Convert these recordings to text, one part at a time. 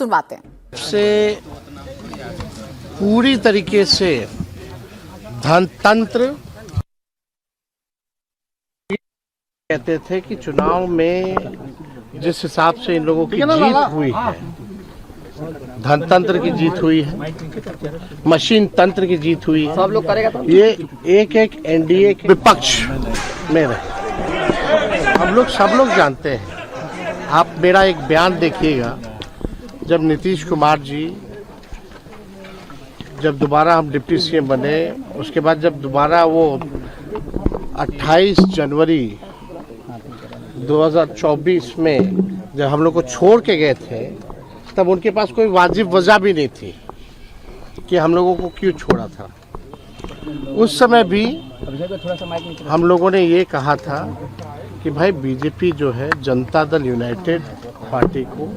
सुनवाते हैं। से पूरी तरीके से धनतंत्र कहते थे कि चुनाव में जिस हिसाब से इन लोगों की जीत हुई है, धनतंत्र की जीत हुई है, मशीन तंत्र की जीत हुई है, सब लोग करेगा। ये एक एक एनडीए के विपक्ष में रहे। हम लोग सब लोग जानते हैं। आप मेरा एक बयान देखिएगा, जब नीतीश कुमार जी जब दोबारा हम डिप्टी सीएम बने, उसके बाद जब दोबारा वो 28 जनवरी 2024 में जब हम लोग को छोड़ के गए थे, तब उनके पास कोई वाजिब वजह भी नहीं थी कि हम लोगों को क्यों छोड़ा था। उस समय भी हम लोगों ने ये कहा था कि भाई बीजेपी जो है जनता दल यूनाइटेड पार्टी को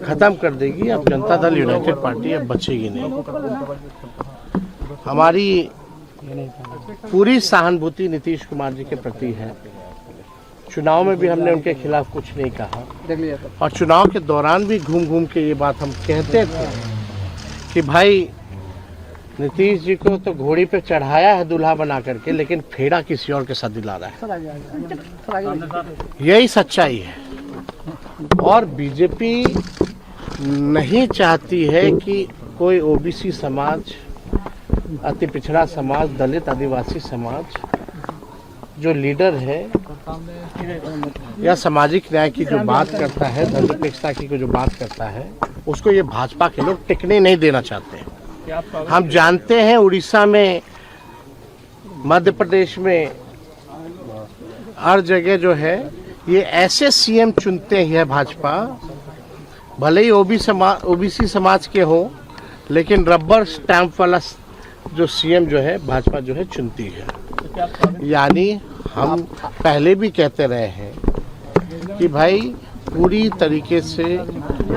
खत्म कर देगी, अब जनता दल यूनाइटेड पार्टी अब बचेगी नहीं। हमारी पूरी सहानुभूति नीतीश कुमार जी के प्रति है। चुनाव में भी हमने उनके खिलाफ कुछ नहीं कहा और चुनाव के दौरान भी घूम घूम के ये बात हम कहते थे कि भाई नीतीश जी को तो घोड़ी पे चढ़ाया है दूल्हा बना करके, लेकिन फेरा किसी और के साथ दिला रहा है। यही सच्चाई है। और बीजेपी नहीं चाहती है कि कोई ओबीसी समाज, अति पिछड़ा समाज, दलित आदिवासी समाज जो लीडर है या सामाजिक न्याय की जो बात करता है, धर्मनिरपेक्षता की जो बात करता है, उसको ये भाजपा के लोग टिकने नहीं देना चाहते हैं। हम जानते हैं उड़ीसा में, मध्य प्रदेश में, हर जगह जो है ये ऐसे सीएम चुनते हैं भाजपा, भले ही ओबीसी समाज के हो, लेकिन रबर स्टैंप वाला जो सीएम जो है भाजपा जो है चुनती है। यानी हम पहले भी कहते रहे हैं कि भाई पूरी तरीके से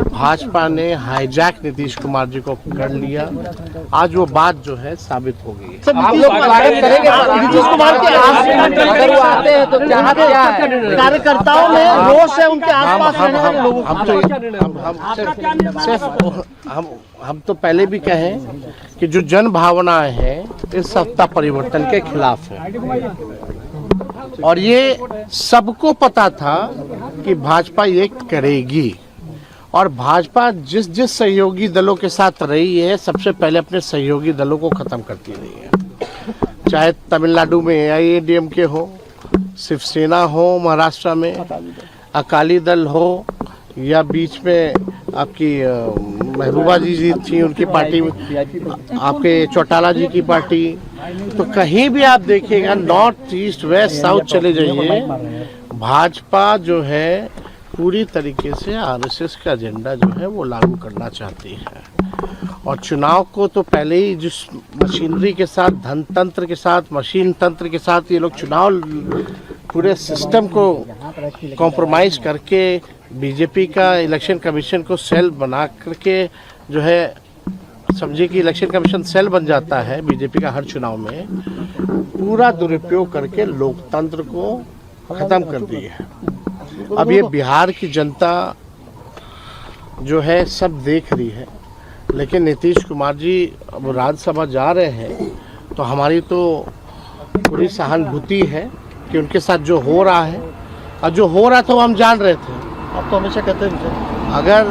भाजपा ने हाईजैक नीतीश कुमार जी को कर लिया। आज वो बात जो है साबित हो गई। आप लोग स्वागत करेंगे नीतीश कुमार के अगर वो आते हैं तो कार्यकर्ताओं में रोष है उनके आसपास हम तो पहले भी कहें कि जो जन भावनाएं हैं इस सत्ता परिवर्तन के खिलाफ है और ये सबको पता था कि भाजपा ये करेगी। और भाजपा जिस जिस सहयोगी दलों के साथ रही है, सबसे पहले अपने सहयोगी दलों को खत्म करती रही है। चाहे तमिलनाडु में AIADMK हो, शिवसेना हो, महाराष्ट्र में अकाली दल हो, या बीच में आपकी महबूबा जी थी, उनकी पार्टी, आपके चौटाला जी की पार्टी। तो कहीं भी आप देखिएगा, नॉर्थ ईस्ट वेस्ट साउथ चले जाइए, भाजपा जो है पूरी तरीके से आरएसएस का एजेंडा जो है वो लागू करना चाहती है। और चुनाव को तो पहले ही जिस मशीनरी के साथ, धनतंत्र के साथ, मशीन तंत्र के साथ ये लोग चुनाव पूरे सिस्टम को कॉम्प्रोमाइज करके बीजेपी का इलेक्शन कमीशन को सेल बना करके जो है, समझिए कि इलेक्शन कमीशन सेल बन जाता है बीजेपी का हर चुनाव में, पूरा दुरुपयोग करके लोकतंत्र को खत्म कर दिया है। अब ये बिहार की जनता जो है सब देख रही है, लेकिन नीतीश कुमार जी अब राज्यसभा जा रहे हैं तो हमारी तो पूरी सहानुभूति है कि उनके साथ जो हो रहा है, और जो हो रहा था वो हम जान रहे थे। अब तो हमेशा कहते हैं अगर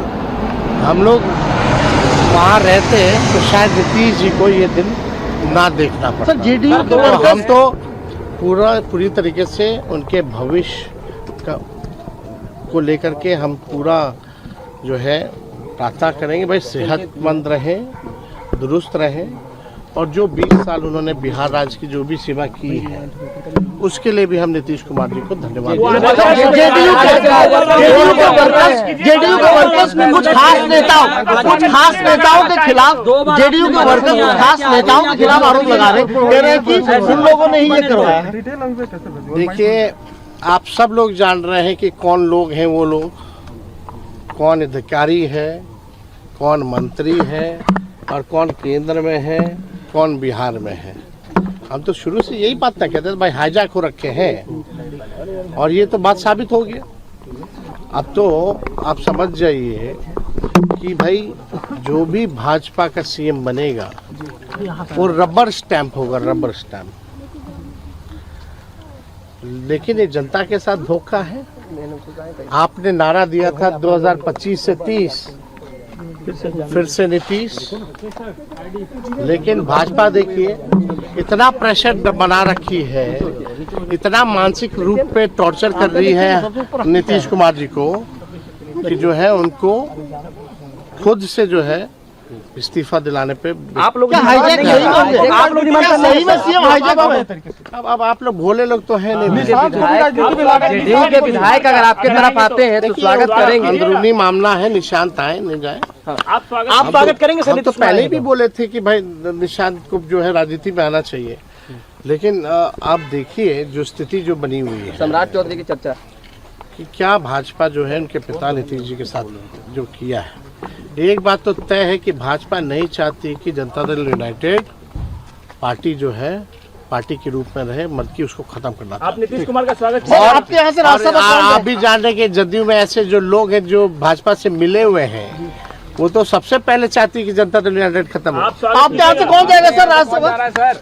हम लोग वहाँ रहते तो शायद नीतीश जी को ये दिन ना देखना पड़ता। सर जेडीयू तो हम तो पूरी तरीके से उनके भविष्य को लेकर के हम पूरा जो है प्रार्थना करेंगे, भाई सेहतमंद रहे, दुरुस्त रहे, और जो 20 साल उन्होंने बिहार राज्य की जो भी सेवा की है उसके लिए भी हम नीतीश कुमार जी को धन्यवाद देते हैं। जेडीयू के वर्कर्स में कुछ खास नेताओं के खिलाफ, जेडीयू के वर्कर्स कुछ खास नेताओं के खिलाफ आरोप लगा रहे, कह रहे हैं कि उन लोगों ने ही ये करवाया है। देखिए, आप सब लोग जान रहे हैं कि कौन लोग हैं वो लोग, कौन अधिकारी है, कौन मंत्री है, और कौन केंद्र में है, कौन बिहार में है। हम तो शुरू से यही बात ना कहते थे, भाई हाईजैक हो रखे हैं, और ये तो बात साबित हो गया। अब तो आप समझ जाइए कि भाई जो भी भाजपा का सीएम बनेगा वो रबर स्टैंप होगा, रबर स्टैंप। लेकिन ये जनता के साथ धोखा है। आपने नारा दिया था 2025 से 30, फिर से नीतीश, लेकिन भाजपा देखिए इतना प्रेशर बना रखी है, इतना मानसिक रूप पे टॉर्चर कर रही है नीतीश कुमार जी को कि जो है उनको खुद से जो है इस्तीफा दिलाने पे आप लोग हाईजैक सही में आप लोग सही में सीएम हाईजैक हो। अब आप लोग भोले लोग तो है नहीं। जेडीयू के विधायक अगर आपके तरफ आते हैं तो स्वागत करेंगे। अंदरूनी मामला है, निशांत आए नहीं जाए। आप स्वागत करेंगे सर। तो पहले भी बोले थे कि भाई निशांत को जो है राजनीति में आना चाहिए, लेकिन आप देखिए जो स्थिति जो बनी हुई है, सम्राट चौधरी की चर्चा कि क्या भाजपा जो है उनके पिता नीतीश जी के साथ जो किया है। एक बात तो तय है कि भाजपा नहीं चाहती कि जनता दल यूनाइटेड पार्टी जो है पार्टी के रूप में रहे, बल्कि उसको खत्म करना। आप नीतीश कुमार का स्वागत और आपके यहाँ से आप भी जान रहे कि जदयू में ऐसे जो लोग हैं जो भाजपा से मिले हुए हैं, वो तो सबसे पहले चाहती है कि जनता दल यूनाइटेड खत्म हो। आपके यहाँ से कौन जाएगा सर राज्यसभा?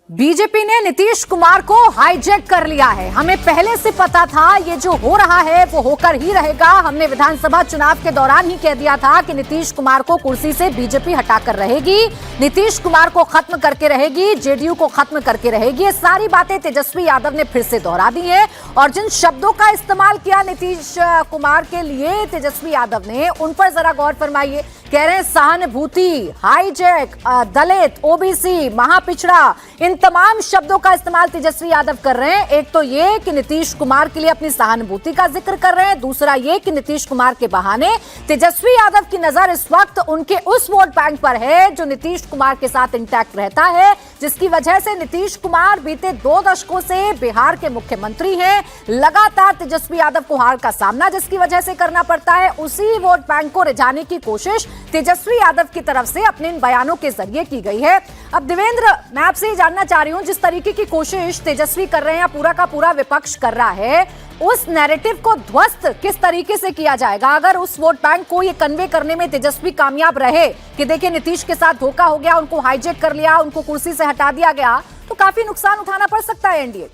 बीजेपी ने नीतीश कुमार को हाईजैक कर लिया है। हमें पहले से पता था ये जो हो रहा है वो होकर ही रहेगा। हमने विधानसभा चुनाव के दौरान ही कह दिया था कि नीतीश कुमार को कुर्सी से बीजेपी हटाकर रहेगी, नीतीश कुमार को खत्म करके रहेगी, जेडीयू को खत्म करके रहेगी। ये सारी बातें तेजस्वी यादव ने फिर से दोहरा दी हैं और जिन शब्दों का इस्तेमाल किया नीतीश कुमार के लिए तेजस्वी यादव ने, उन पर जरा गौर फरमाइए। कह रहे हैं सहानुभूति, हाईजैक, दलित, ओबीसी, महापिछड़ा, इन तमाम शब्दों का इस्तेमाल तेजस्वी यादव कर रहे हैं। एक तो ये कि नीतीश कुमार के लिए अपनी सहानुभूति का जिक्र कर रहे हैं, दूसरा ये कि नीतीश कुमार के बहाने तेजस्वी यादव की नजर इस वक्त उनके उस वोट बैंक पर है जो नीतीश कुमार के साथ इंटैक्ट रहता है, जिसकी वजह से नीतीश कुमार बीते 2 दशकों से बिहार के मुख्यमंत्री हैं। लगातार तेजस्वी यादव को हार का सामना जिसकी वजह से करना पड़ता है, उसी वोट बैंक को रिझाने की कोशिश तेजस्वी यादव की तरफ से अपने इन बयानों के जरिए की गई है। अब देवेंद्र, मैं आपसे ये जानना चाह रही हूं, जिस तरीके की कोशिश तेजस्वी कर रहे हैं या पूरा का पूरा विपक्ष कर रहा है, उस नैरेटिव को ध्वस्त किस तरीके से किया जाएगा? अगर उस वोट बैंक को ये कन्वे करने में तेजस्वी कामयाब रहे कि देखिए नीतीश के साथ धोखा हो गया, उनको हाईजैक कर लिया, उनको कुर्सी से हटा दिया गया, तो काफी नुकसान उठाना पड़ सकता है एनडीए।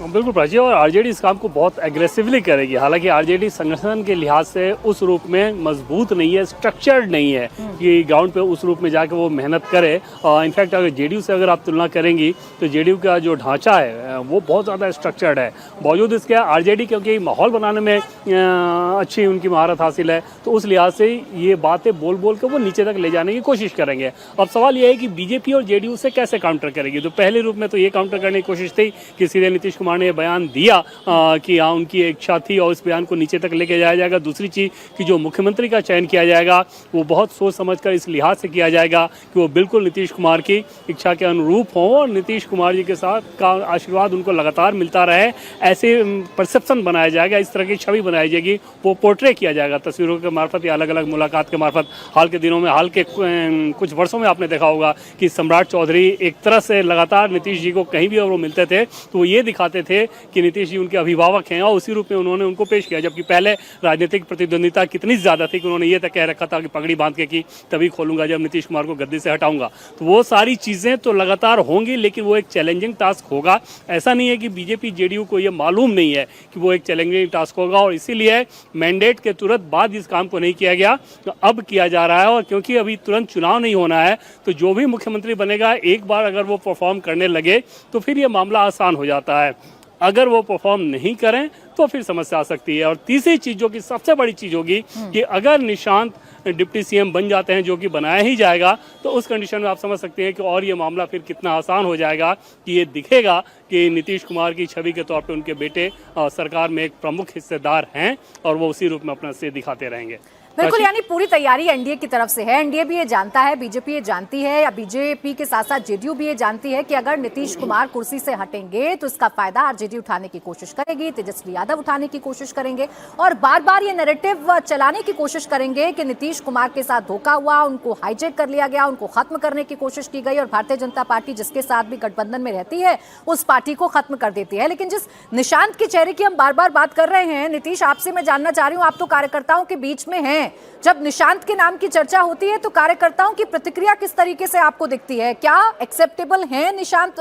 बिल्कुल प्राची, और आरजेडी इस काम को बहुत एग्रेसिवली करेगी। हालांकि आरजेडी संगठन के लिहाज से उस रूप में मजबूत नहीं है, स्ट्रक्चर्ड नहीं है कि ग्राउंड पे उस रूप में जाकर वो मेहनत करे। इनफैक्ट अगर जेडीयू से अगर आप तुलना करेंगी तो जेडीयू का जो ढांचा है वो बहुत ज़्यादा स्ट्रक्चर्ड है। बावजूद इसके आरजेडी क्योंकि माहौल बनाने में अच्छी उनकी महारत हासिल है, तो उस लिहाज से ये बातें बोल बोल कर वो नीचे तक ले जाने की कोशिश करेंगे। अब सवाल ये है कि बीजेपी और जेडीयू से कैसे काउंटर करेगी। तो पहले रूप में तो ये काउंटर करने की कोशिश थी कि सीधे नीतीश कुमार ने बयान दिया कि हाँ उनकी इच्छा थी और इस बयान को नीचे तक लेके जाया जाएगा। दूसरी चीज़ कि जो मुख्यमंत्री का चयन किया जाएगा वो बहुत सोच समझकर इस लिहाज से किया जाएगा कि वो बिल्कुल नीतीश कुमार की इच्छा के अनुरूप हो और नीतीश कुमार जी के साथ का आशीर्वाद उनको लगातार मिलता रहे, ऐसे परसेप्शन बनाया जाएगा, इस तरह की छवि बनाई जाएगी, वो पोर्ट्रे किया जाएगा तस्वीरों के मार्फत या अलग अलग मुलाकात के मार्फत। हाल के दिनों में, हाल के कुछ वर्षों में आपने देखा होगा कि सम्राट चौधरी एक तरह से लगातार नीतीश जी को कहीं भी और वो मिलते थे तो वो ये दिखाते थे कि नीतीश जी उनके अभिभावक हैं और उसी रूप में उन्होंने उनको पेश किया। जबकि पहले राजनीतिक प्रतिद्वंदिता कितनी ज़्यादा थी कि उन्होंने ये तक कह रखा था कि पगड़ी बांध के कि तभी खोलूंगा जब नीतीश कुमार को गद्दी से हटाऊंगा। तो वो सारी चीज़ें तो लगातार होंगी, लेकिन वो एक चैलेंजिंग टास्क होगा। ऐसा नहीं है कि बीजेपी जेडीयू को ये मालूम नहीं है कि वो एक चैलेंजिंग टास्क होगा और इसीलिए मैंडेट के तुरंत बाद इस काम को नहीं किया गया, तो अब किया जा रहा है। और क्योंकि अभी तुरंत चुनाव नहीं होना है तो जो भी मुख्यमंत्री बनेगा एक बार अगर वो परफॉर्म करने लगे तो फिर ये मामला आसान हो जाता है। अगर वो परफॉर्म नहीं करें तो फिर समस्या आ सकती है। और तीसरी चीज़ जो कि सबसे बड़ी चीज़ होगी कि अगर निशांत डिप्टी सीएम बन जाते हैं, जो कि बनाया ही जाएगा, तो उस कंडीशन में आप समझ सकते हैं कि और ये मामला फिर कितना आसान हो जाएगा कि ये दिखेगा कि नीतीश कुमार की छवि के तौर पे उनके बेटे सरकार में एक प्रमुख हिस्सेदार हैं और वो उसी रूप में अपना से दिखाते रहेंगे। बिल्कुल, यानी पूरी तैयारी एनडीए की तरफ से है। एनडीए भी ये जानता है, बीजेपी ये जानती है, या बीजेपी के साथ साथ जेडीयू भी ये जानती है कि अगर नीतीश कुमार कुर्सी से हटेंगे तो इसका फायदा आरजेडी उठाने की कोशिश करेगी, तेजस्वी यादव उठाने की कोशिश करेंगे और बार बार ये नैरेटिव चलाने की कोशिश करेंगे कि नीतीश कुमार के साथ धोखा हुआ, उनको हाईजैक कर लिया गया, उनको खत्म करने की कोशिश की गई और भारतीय जनता पार्टी जिसके साथ भी गठबंधन में रहती है उस पार्टी को खत्म कर देती है। लेकिन जिस निशांत के चेहरे की हम बार बार बात कर रहे हैं, नीतीश आपसे मैं जानना चाह रही हूं, आप तो कार्यकर्ताओं के बीच में हैं, जब निशांत के नाम की चर्चा होती है तो कार्यकर्ताओं की प्रतिक्रिया किस तरीके से आपको दिखती है? क्या एक्सेप्टेबल है निशांत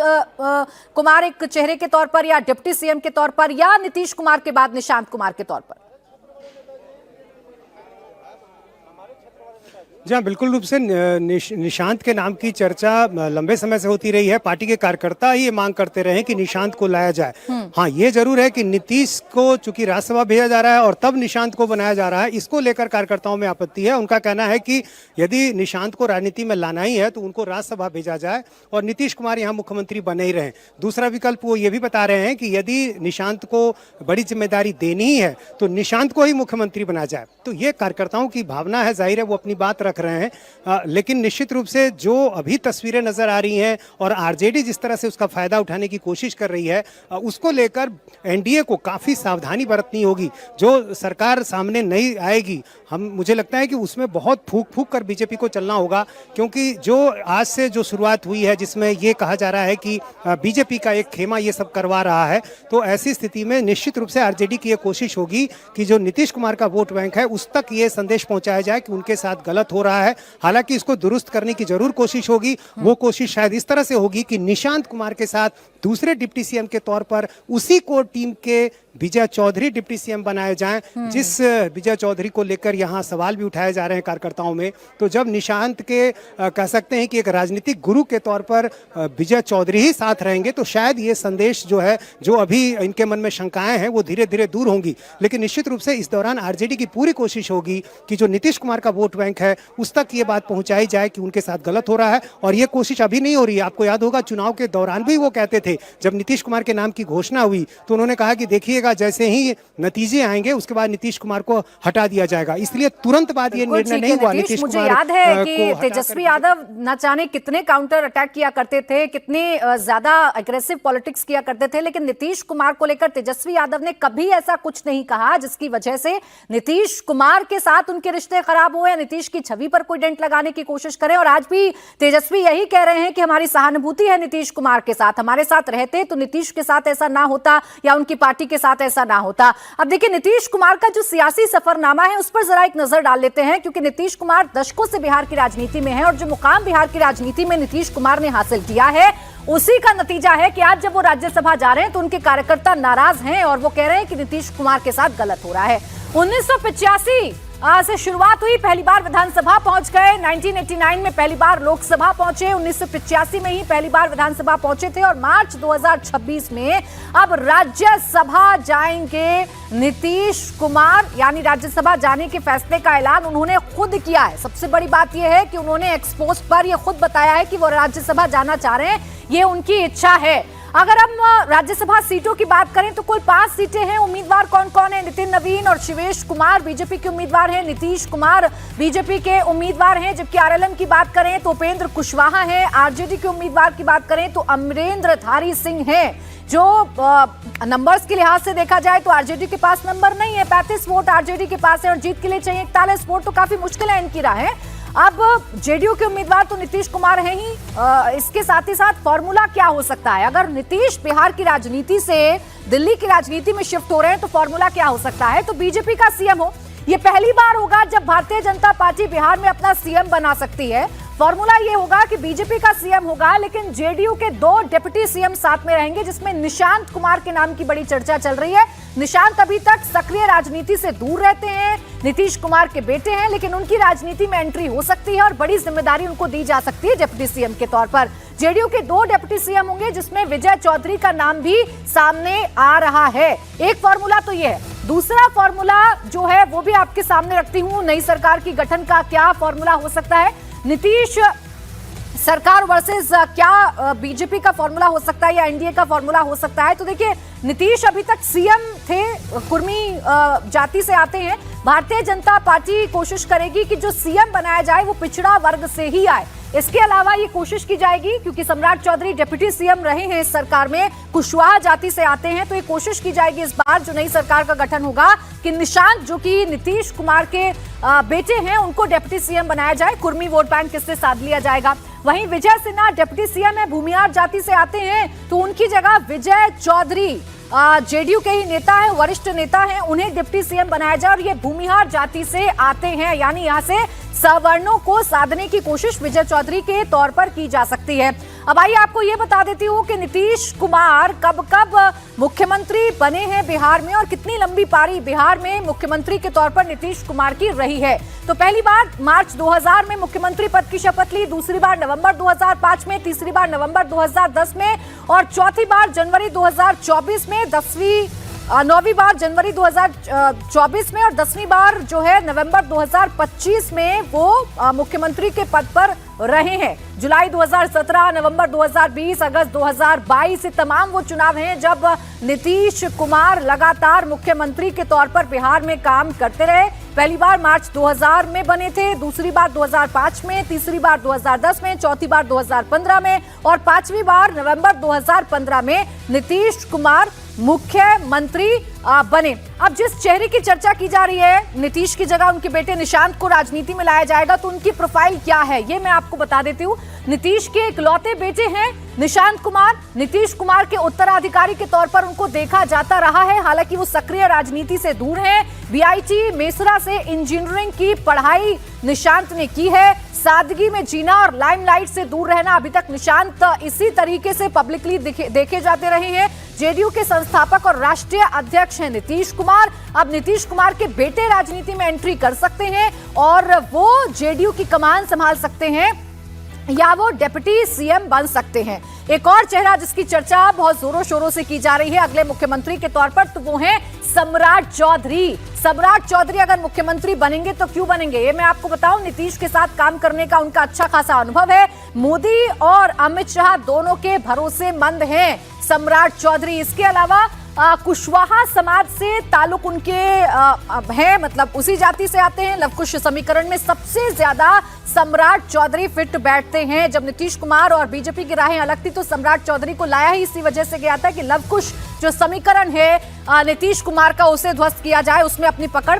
कुमार एक चेहरे के तौर पर, या डिप्टी सीएम के तौर पर, या नीतीश कुमार के बाद निशांत कुमार के तौर पर? जी हाँ, बिल्कुल रूप से निशांत के नाम की चर्चा लंबे समय से होती रही है। पार्टी के कार्यकर्ता ही ये मांग करते रहे कि निशांत को लाया जाए। हाँ, ये जरूर है कि नीतीश को चूंकि राज्यसभा भेजा जा रहा है और तब निशांत को बनाया जा रहा है, इसको लेकर कार्यकर्ताओं में आपत्ति है। उनका कहना है कि यदि निशांत को राजनीति में लाना ही है तो उनको राज्यसभा भेजा जाए और नीतीश कुमार यहाँ मुख्यमंत्री बने ही रहें। दूसरा विकल्प वो ये भी बता रहे हैं कि यदि निशांत को बड़ी जिम्मेदारी देनी ही है तो निशांत को ही मुख्यमंत्री बनाया जाए। तो ये कार्यकर्ताओं की भावना है, जाहिर है वो अपनी बात रख रहे हैं। लेकिन निश्चित रूप से जो अभी तस्वीरें नजर आ रही हैं और आरजेडी जिस तरह से उसका फायदा उठाने की कोशिश कर रही है, उसको लेकर एनडीए को काफी सावधानी बरतनी होगी। जो सरकार सामने नहीं आएगी, मुझे लगता है कि उसमें बहुत फूक कर बीजेपी को चलना होगा, क्योंकि जो आज से जो शुरुआत हुई है जिसमें ये कहा जा रहा है कि बीजेपी का एक खेमा ये सब करवा रहा है, तो ऐसी स्थिति में निश्चित रूप से आरजेडी की ये कोशिश होगी कि जो नीतीश कुमार का वोट बैंक है उस तक ये संदेश पहुंचाया जाए कि उनके साथ गलत हो रहा है। हालांकि इसको दुरुस्त करने की जरूर कोशिश होगी। वो कोशिश शायद इस तरह से होगी कि निशांत कुमार के साथ दूसरे डिप्टी सीएम के तौर पर उसी कोर टीम के विजय चौधरी डिप्टी सीएम बनाए जाएं, जिस विजय चौधरी को लेकर यहां सवाल भी उठाए जा रहे हैं कार्यकर्ताओं में। तो जब निशांत के कह सकते हैं कि एक राजनीतिक गुरु के तौर पर विजय चौधरी ही साथ रहेंगे, तो शायद ये संदेश जो है, जो अभी इनके मन में शंकाएं हैं, वो धीरे धीरे दूर होंगी। लेकिन निश्चित रूप से इस दौरान आरजेडी की पूरी कोशिश होगी कि जो नीतीश कुमार का वोट बैंक है उस तक ये बात पहुंचाई जाए कि उनके साथ गलत हो रहा है। और ये कोशिश अभी नहीं हो रही है। आपको याद होगा चुनाव के दौरान भी वो कहते थे, जब नीतीश कुमार के नाम की घोषणा हुई तो उन्होंने कहा कि देखिएगा जैसे ही नतीजे आएंगे उसके बाद नीतीश कुमार को हटा दिया जाएगा। इसलिए तुरंत बाद ये निर्णय नहीं हुआ नीतीश कुमार। मुझे याद है कि तेजस्वी यादव न जाने कितने काउंटर अटैक किया करते थे, कितने ज्यादा एग्रेसिव पॉलिटिक्स किया करते थे, लेकिन नीतीश कुमार को लेकर तेजस्वी यादव ने कभी ऐसा कुछ नहीं कहा जिसकी वजह से नीतीश कुमार के साथ उनके रिश्ते खराब हुए, नीतीश की छवि पर कोई डेंट लगाने की कोशिश करें। और आज भी तेजस्वी यही कह रहे हैं कि हमारी सहानुभूति है नीतीश कुमार के साथ, हमारे साथ रहते तो नीतीश के साथ ऐसा ना होता या उनकी पार्टी के साथ ऐसा ना होता। अब देखिए, नीतीश कुमार का जो सियासी सफरनामा है उस पर जरा एक नजर डाल लेते हैं, क्योंकि नीतीश कुमार दशकों से बिहार की राजनीति में है और जो मुकाम बिहार की राजनीति में नीतीश कुमार ने हासिल किया है उसी का नतीजा है कि आज जब वो राज्यसभा जा रहे हैं तो उनके कार्यकर्ता नाराज हैं और वो कह रहे हैं कि नीतीश कुमार के साथ गलत हो रहा है। 1985 से शुरुआत हुई, पहली बार विधानसभा पहुंच गए, 1989 में पहली बार लोकसभा पहुंचे, 1985 में ही पहली बार विधानसभा पहुंचे थे और मार्च 2026 में अब राज्यसभा जाएंगे नीतीश कुमार। यानी राज्यसभा जाने के फैसले का ऐलान उन्होंने खुद किया है। सबसे बड़ी बात यह है कि उन्होंने एक्सपोस्ट पर यह खुद बताया है कि वो राज्यसभा जाना चाह रहे हैं, ये उनकी इच्छा है। अगर हम राज्यसभा सीटों की बात करें तो कुल 5 सीटें हैं। उम्मीदवार कौन कौन है? नितिन नवीन और शिवेश कुमार बीजेपी के उम्मीदवार हैं, नीतीश कुमार बीजेपी के उम्मीदवार हैं। जबकि आरएलएम की बात करें तो उपेंद्र कुशवाहा हैं, आरजेडी के उम्मीदवार की बात करें तो अमरेंद्रधारी सिंह हैं। जो नंबर्स के लिहाज से देखा जाए तो आरजेडी के पास नंबर नहीं है, 35 वोट आरजेडी के पास है और जीत के लिए चाहिए 41 वोट, तो काफी मुश्किल है इनकी राहें। अब जेडीयू के उम्मीदवार तो नीतीश कुमार हैं ही, इसके साथ ही साथ फॉर्मूला क्या हो सकता है? अगर नीतीश बिहार की राजनीति से दिल्ली की राजनीति में शिफ्ट हो रहे हैं तो फॉर्मूला क्या हो सकता है? तो बीजेपी का सीएम हो। ये पहली बार होगा जब भारतीय जनता पार्टी बिहार में अपना सीएम बना सकती है। फॉर्मूला ये होगा कि बीजेपी का सीएम होगा, लेकिन जेडीयू के 2 डिप्टी सीएम साथ में रहेंगे, जिसमें निशांत कुमार के नाम की बड़ी चर्चा चल रही है। निशांत अभी तक सक्रिय राजनीति से दूर रहते हैं, नीतीश कुमार के बेटे हैं, लेकिन उनकी राजनीति में एंट्री हो सकती है और बड़ी जिम्मेदारी उनको दी जा सकती है डिप्टी सीएम के तौर पर। जेडीयू के 2 डिप्टी सीएम होंगे, जिसमें विजय चौधरी का नाम भी सामने आ रहा है। एक फॉर्मूला तो यह है। दूसरा फॉर्मूला जो है वो भी आपके सामने रखती हूं, नई सरकार की गठन का क्या फॉर्मूला हो सकता है? नीतीश सरकार वर्सेस क्या बीजेपी का फॉर्मूला हो सकता है या एनडीए का फॉर्मूला हो सकता है? तो देखिए, नीतीश अभी तक सीएम थे, कुर्मी जाति से आते हैं, भारतीय जनता पार्टी कोशिश करेगी कि जो सीएम बनाया जाए वो पिछड़ा वर्ग से ही आए। इसके अलावा ये कोशिश की जाएगी, क्योंकि सम्राट चौधरी डिप्टी सीएम रहे हैं इस सरकार में, कुशवाहा जाति से आते हैं, तो ये कोशिश की जाएगी इस बार जो नई सरकार का गठन होगा कि निशांत जो कि नीतीश कुमार के बेटे हैं उनको डिप्टी सीएम बनाया जाए। कुर्मी वोट बैंक किससे साध लिया जाएगा। वहीं विजय सिन्हा डिप्टी सीएम है, भूमिहार जाति से आते हैं, तो उनकी जगह विजय चौधरी जेडीयू के ही नेता है, वरिष्ठ नेता हैं, उन्हें डिप्टी सीएम बनाया जाए और ये भूमिहार जाति से आते हैं, यानी यहाँ से सवर्णों को साधने की कोशिश विजय चौधरी के तौर पर की जा सकती है। अब आइए आपको ये बता देती हूँ कि नीतीश कुमार कब कब मुख्यमंत्री बने हैं बिहार में और कितनी लंबी पारी बिहार में मुख्यमंत्री के तौर पर नीतीश कुमार की रही है। तो पहली बार मार्च 2000 में मुख्यमंत्री पद की शपथ ली, दूसरी बार नवंबर 2005 में, तीसरी बार नवंबर 2010 में और चौथी बार जनवरी 2024 में, 9वीं बार जनवरी 2024 में और 10वीं बार जो है नवंबर 2025 में वो मुख्यमंत्री के पद पर रहे हैं। जुलाई 2017, नवंबर 2020, अगस्त 2022 से तमाम वो चुनाव हैं जब नीतीश कुमार लगातार मुख्यमंत्री के तौर पर बिहार में काम करते रहे। पहली बार मार्च 2000 में बने थे, दूसरी बार 2005 में, तीसरी बार 2010 में, चौथी बार 2015 में और पांचवी बार नवंबर 2015 में नीतीश कुमार मुख्यमंत्री बने। अब जिस चेहरे की चर्चा की जा रही है, नीतीश की जगह उनके बेटे निशांत को राजनीति में लाया जाएगा, तो उनकी प्रोफाइल क्या है ये मैं आपको बता देती हूँ। नीतीश के इकलौते बेटे हैं निशांत कुमार। नीतीश कुमार के उत्तराधिकारी के तौर पर उनको देखा जाता रहा है, हालांकि वो सक्रिय राजनीति से दूर हैं। बीआईटी मेसरा से इंजीनियरिंग की पढ़ाई निशांत ने की है। सादगी में जीना और लाइमलाइट से दूर रहना, अभी तक निशांत इसी तरीके से पब्लिकली देखे जाते रहे हैं। जेडीयू के संस्थापक और राष्ट्रीय अध्यक्ष हैं नीतीश कुमार। अब नीतीश कुमार के बेटे राजनीति में एंट्री कर सकते हैं और वो जेडीयू की कमान संभाल सकते हैं या वो डिप्टी सीएम बन सकते हैं। एक और चेहरा जिसकी चर्चा बहुत जोरों शोरों से की जा रही है अगले मुख्यमंत्री के तौर पर, तो वो हैं सम्राट चौधरी। सम्राट चौधरी अगर मुख्यमंत्री बनेंगे तो क्यों बनेंगे ये मैं आपको बताऊं। नीतीश के साथ काम करने का उनका अच्छा खासा अनुभव है। मोदी और अमित शाह दोनों के भरोसेमंद हैं सम्राट चौधरी। इसके अलावा कुशवाहा समाज से ताल्लुक उनके है, मतलब उसी जाति से आते हैं। लवकुश समीकरण में सबसे ज्यादा सम्राट चौधरी फिट बैठते हैं। जब नीतीश कुमार और बीजेपी की राहें अलग थी तो सम्राट चौधरी को लाया ही इसी वजह से गया था कि लवकुश जो समीकरण है नीतीश कुमार का उसे ध्वस्त किया जाए, उसमें अपनी पकड़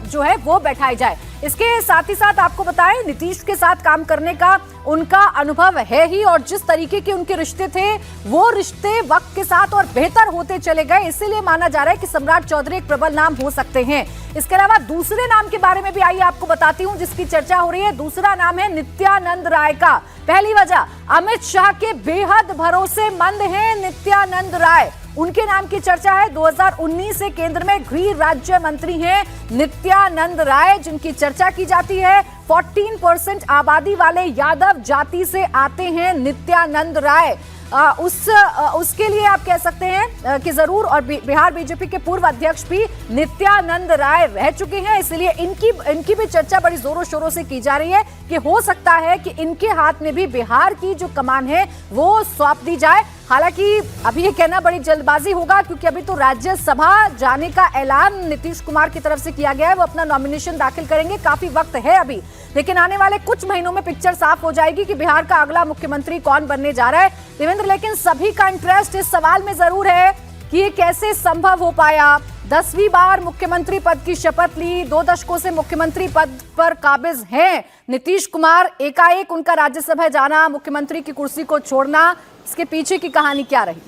जो है वो बैठाई जाए। इसके साथ ही साथ आपको बताएं नीतीश के साथ काम करने का उनका अनुभव है ही और जिस तरीके के उनके रिश्ते थे वो रिश्ते वक्त के साथ और बेहतर होते चले गए, इसीलिए माना जा रहा है कि सम्राट चौधरी एक प्रबल नाम हो सकते हैं। इसके अलावा दूसरे नाम के बारे में भी आइए आपको बताती हूं जिसकी चर्चा हो रही है। दूसरा नाम है नित्यानंद राय का। पहली वजह, अमित शाह के बेहद भरोसेमंद हैं नित्यानंद राय, उनके नाम की चर्चा है। 2019 से केंद्र में गृह राज्य मंत्री हैं नित्यानंद राय, जिनकी चर्चा की जाती है। 14% आबादी वाले यादव जाति से आते हैं नित्यानंद राय। उसके लिए आप कह सकते हैं कि जरूर, और बिहार बीजेपी के पूर्व अध्यक्ष भी नित्यानंद राय रह चुके हैं, इसलिए इनकी भी चर्चा बड़ी जोरों शोरों से की जा रही है कि हो सकता है कि इनके हाथ में भी बिहार की जो कमान है वो सौंप दी जाए। हालांकि अभी ये कहना बड़ी जल्दबाजी होगा क्योंकि अभी तो राज्यसभा जाने का ऐलान नीतीश कुमार की तरफ से किया गया है। वो अपना नॉमिनेशन दाखिल करेंगे, काफी वक्त है अभी, लेकिन आने वाले कुछ महीनों में पिक्चर साफ हो जाएगी कि बिहार का अगला मुख्यमंत्री कौन बनने जा रहा है। देवेंद्र, लेकिन सभी का इंटरेस्ट इस सवाल में जरूर है कि ये कैसे संभव हो पाया। 10वीं बार मुख्यमंत्री पद की शपथ ली, 2 दशकों से मुख्यमंत्री पद पर काबिज हैं नीतीश कुमार, एकाएक उनका राज्यसभा जाना, मुख्यमंत्री की कुर्सी को छोड़ना, इसके पीछे की कहानी क्या रही?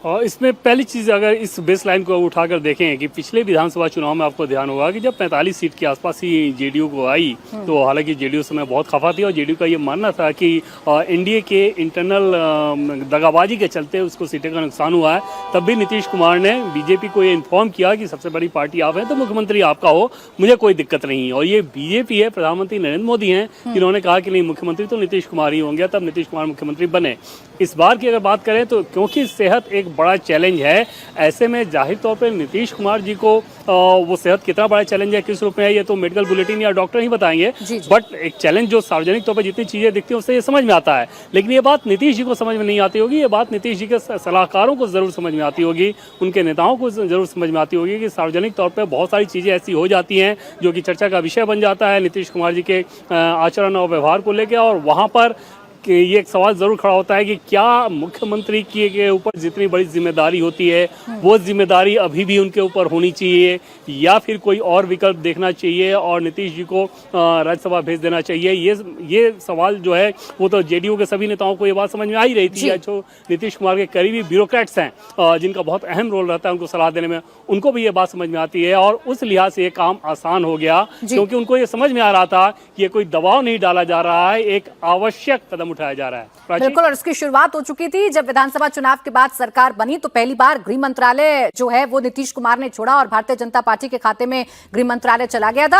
और इसमें पहली चीज़ अगर इस बेस लाइन को उठाकर देखें कि पिछले विधानसभा चुनाव में आपको ध्यान होगा कि जब 45 सीट के आसपास ही जेडीयू को आई तो हालांकि जेडीयू समय बहुत खफा थी और जेडीयू का ये मानना था कि एनडीए के इंटरनल दगाबाजी के चलते उसको सीटें का नुकसान हुआ है। तब भी नीतीश कुमार ने बीजेपी को ये इन्फॉर्म किया कि सबसे बड़ी पार्टी आप हैं तो मुख्यमंत्री आपका हो, मुझे कोई दिक्कत नहीं। और ये बीजेपी है, प्रधानमंत्री नरेंद्र मोदी हैं जिन्होंने कहा कि नहीं मुख्यमंत्री तो नीतीश कुमार ही होंगे, तब नीतीश कुमार मुख्यमंत्री बने। इस बार की अगर बात करें तो क्योंकि सेहत एक बड़ा चैलेंज है। ऐसे में जाहिर तौर पर नीतीश कुमार जी को वो सेहत कितना बड़ा चैलेंज है, किस रूप में है, ये तो मेडिकल बुलेटिन या डॉक्टर ही बताएंगे। बट एक चैलेंज जो सार्वजनिक तौर पर जितनी चीजें दिखती है उससे ये समझ में आता है, लेकिन ये बात नीतीश जी को समझ में नहीं आती होगी। ये बात नीतीश जी के सलाहकारों को जरूर समझ में आती होगी, उनके नेताओं को जरूर समझ में आती होगी कि सार्वजनिक तौर पर बहुत सारी चीजें ऐसी हो जाती हैं जो कि चर्चा का विषय बन जाता है नीतीश कुमार जी के आचरण और व्यवहार को लेकर, और वहां पर कि ये एक सवाल जरूर खड़ा होता है कि क्या मुख्यमंत्री के ऊपर जितनी बड़ी जिम्मेदारी होती है वो जिम्मेदारी अभी भी उनके ऊपर होनी चाहिए, या फिर कोई और विकल्प देखना चाहिए और नीतीश जी को राज्यसभा भेज देना चाहिए। ये सवाल जो है वो तो जेडीयू के सभी नेताओं को ये बात समझ में आ ही रही थी। जो नीतीश कुमार के करीबी ब्यूरोक्रेट्स हैं जिनका बहुत अहम रोल रहता है उनको सलाह देने में, उनको भी ये बात समझ में आती है, और उस लिहाज से ये काम आसान हो गया क्योंकि उनको ये समझ में आ रहा था कि ये कोई दबाव नहीं डाला जा रहा है, एक आवश्यक कदम उठाया जा रहा है। बिल्कुल, और इसकी शुरुआत हो चुकी थी जब विधानसभा चुनाव के बाद सरकार बनी तो पहली बार गृह मंत्रालय जो है वो नीतीश कुमार ने छोड़ा और भारतीय जनता पार्टी के खाते में गृह मंत्रालय चला गया था।